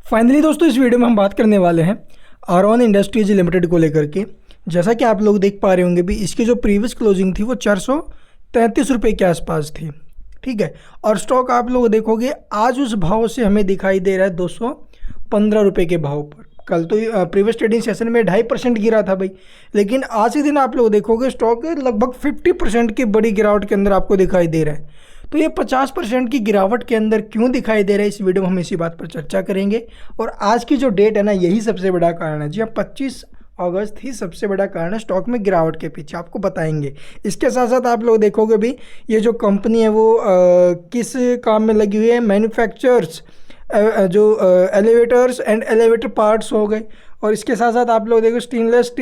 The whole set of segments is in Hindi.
फाइनली दोस्तों इस वीडियो में हम बात करने वाले हैं आरऑन इंडस्ट्रीज लिमिटेड को लेकर के। जैसा कि आप लोग देख पा रहे होंगे भी इसकी जो प्रीवियस क्लोजिंग थी वो 433 रुपये के आसपास थी। ठीक है, और स्टॉक आप लोग देखोगे आज उस भाव से हमें दिखाई दे रहा है 215 रुपये के भाव पर। कल तो प्रीवियस ट्रेडिंग सेशन में 2.5% गिरा था भाई, लेकिन आज के दिन आप लोग देखोगे स्टॉक लगभग 50% की बड़ी गिरावट के अंदर आपको दिखाई दे रहा है। तो ये 50% की गिरावट के अंदर क्यों दिखाई दे रहा है, इस वीडियो में हम इसी बात पर चर्चा करेंगे। और आज की जो डेट है ना, यही सबसे बड़ा कारण है। जी हाँ, 25 अगस्त ही सबसे बड़ा कारण है स्टॉक में गिरावट के पीछे, आपको बताएंगे। इसके साथ साथ आप लोग देखोगे भी ये जो कंपनी है वो किस काम में लगी हुई है। मैन्युफैक्चर्स जो एलिवेटर्स एंड एलिवेटर पार्ट्स हो गए, और इसके साथ साथ आप लोग देखो स्टेनलेस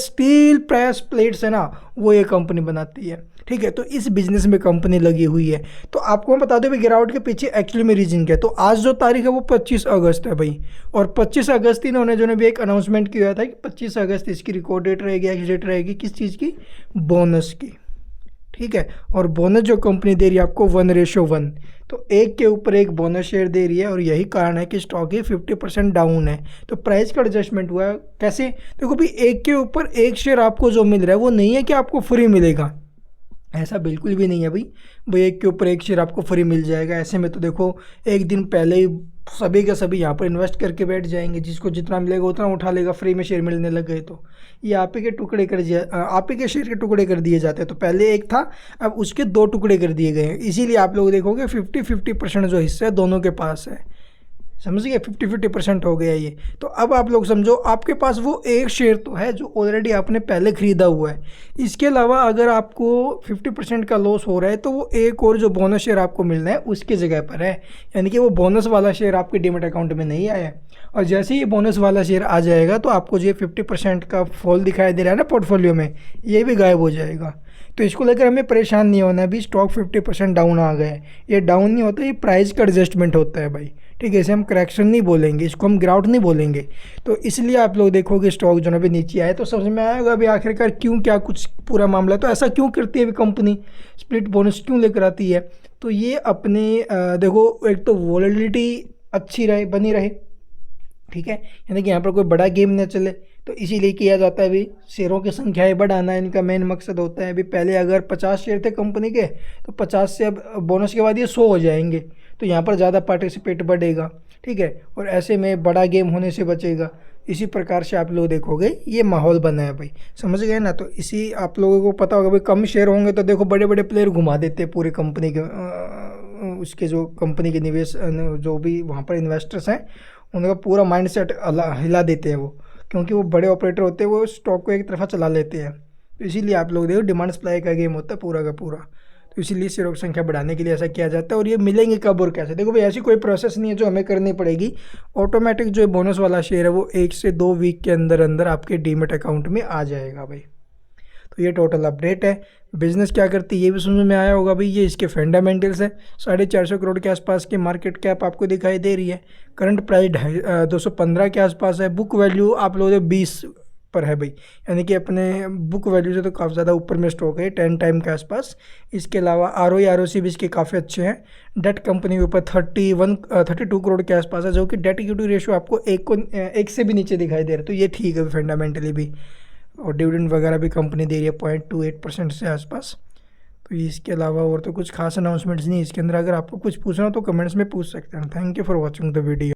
स्टील प्रेस प्लेट्स है ना, वो ये कंपनी बनाती है। ठीक है, तो इस बिजनेस में कंपनी लगी हुई है। तो आपको मैं बता दूं भी गिरावट के पीछे एक्चुअली में रीजन क्या है। तो आज जो तारीख है वो 25 अगस्त है भाई, और 25 अगस्त इन्होंने जो भी एक अनाउंसमेंट किया था कि 25 अगस्त इसकी रिकॉर्ड डेट रहेगी, एक्स डेट रहेगी, किस चीज़ की, बोनस की। ठीक है, और बोनस जो कंपनी दे रही है आपको 1:1, तो एक के ऊपर एक बोनस शेयर दे रही है, और यही कारण है कि स्टॉक ही 50% डाउन है। तो प्राइस का एडजस्टमेंट हुआ है कैसे, देखो भाई एक के ऊपर एक शेयर आपको जो मिल रहा है वो नहीं है कि आपको फ्री मिलेगा, ऐसा बिल्कुल भी नहीं है भाई एक के ऊपर एक शेयर आपको फ्री मिल जाएगा। ऐसे में तो देखो एक दिन पहले ही सभी के सभी यहाँ पर इन्वेस्ट करके बैठ जाएंगे, जिसको जितना मिलेगा उतना उठा लेगा, फ्री में शेयर मिलने लग गए तो ये आप ही के टुकड़े आप ही के शेयर के टुकड़े कर दिए जाते हैं। तो पहले एक था, अब उसके 2 टुकड़े कर दिए गए हैं। इसीलिए आप लोग देखोगे 50-50% जो हिस्सा है दोनों के पास है, समझ गए, 50-50% हो गया ये। तो अब आप लोग समझो आपके पास वो एक शेयर तो है जो ऑलरेडी आपने पहले ख़रीदा हुआ है। इसके अलावा अगर आपको 50% का लॉस हो रहा है तो वो एक और जो बोनस शेयर आपको मिलना है उसकी जगह पर है, यानी कि वो बोनस वाला शेयर आपके डीमैट अकाउंट में नहीं आया। और जैसे ही ये बोनस वाला शेयर आ जाएगा तो आपको जो 50% का फॉल दिखाई दे रहा है ना पोर्टफोलियो में, ये भी गायब हो जाएगा। तो इसको लेकर हमें परेशान नहीं होना है। अभी स्टॉक 50% डाउन आ गया है, ये डाउन नहीं होता, ये प्राइस का एडजस्टमेंट होता है भाई। ठीक है, इसे हम करेक्शन नहीं बोलेंगे, इसको हम गिरावट नहीं बोलेंगे। तो इसलिए आप लोग देखोगे स्टॉक जो अभी नीचे आए तो समझ में आएगा अभी आखिरकार क्यों, क्या कुछ पूरा मामला है। तो ऐसा क्यों करती है अभी कंपनी, स्प्लिट बोनस क्यों लेकर आती है। तो ये अपने देखो एक तो वॉलेटिलिटी अच्छी रहे, बनी रहे। ठीक है, यानी कि यहाँ पर कोई बड़ा गेम न चले, तो इसीलिए किया जाता है अभी शेयरों की संख्याएं बढ़ाना इनका मेन मकसद होता है। अभी पहले अगर 50 शेयर थे कंपनी के तो 50 से अब बोनस के बाद ये 100 हो जाएंगे, तो यहाँ पर ज़्यादा पार्टिसिपेट बढ़ेगा। ठीक है, और ऐसे में बड़ा गेम होने से बचेगा। इसी प्रकार से आप लोग देखोगे ये माहौल बना है भाई, समझ गए ना। तो इसी आप लोगों को पता होगा भाई कम शेयर होंगे तो देखो बड़े बड़े प्लेयर घुमा देते हैं पूरे कंपनी के उसके जो कंपनी के निवेश जो भी वहाँ पर इन्वेस्टर्स हैं उनका पूरा माइंडसेट हिला देते हैं वो, क्योंकि वो बड़े ऑपरेटर होते हैं, वो स्टॉक को एक तरफा चला लेते हैं। तो इसीलिए आप लोग देखो डिमांड सप्लाई का गेम होता है पूरा का पूरा। तो इसीलिए शेयरों की संख्या बढ़ाने के लिए ऐसा किया जाता है। और ये मिलेंगे कब और कैसे, देखो भाई ऐसी कोई प्रोसेस नहीं है जो हमें करनी पड़ेगी। ऑटोमेटिक जो बोनस वाला शेयर है वो 1 से 2 वीक के अंदर अंदर आपके डीमैट अकाउंट में आ जाएगा भाई। तो ये टोटल अपडेट है। बिजनेस क्या करती है ये भी समझ में आया होगा भाई। ये इसके फंडामेंटल्स है। 450 करोड़ के आसपास की मार्केट कैप आपको दिखाई दे रही है। करंट प्राइस 215 के आसपास है। बुक वैल्यू आप लोगों 20 पर है भाई, यानी कि अपने बुक वैल्यू से तो काफ़ी ज़्यादा ऊपर में स्टॉक है, 10 टाइम के आसपास। इसके अलावा ROE भी इसके काफ़ी अच्छे हैं। डेट कंपनी के ऊपर 32 करोड़ के आसपास है, जो कि डेट इक्विटी रेशियो आपको एक से भी नीचे दिखाई दे रहा है। तो ये ठीक है फंडामेंटली भी। और डिविडेंड वगैरह भी कंपनी दे रही है 0.28% से आसपास। तो इसके अलावा और तो कुछ खास अनाउंसमेंट्स नहीं इसके अंदर। अगर आपको कुछ पूछना हो तो कमेंट्स में पूछ सकते हैं। Thank you for watching the video.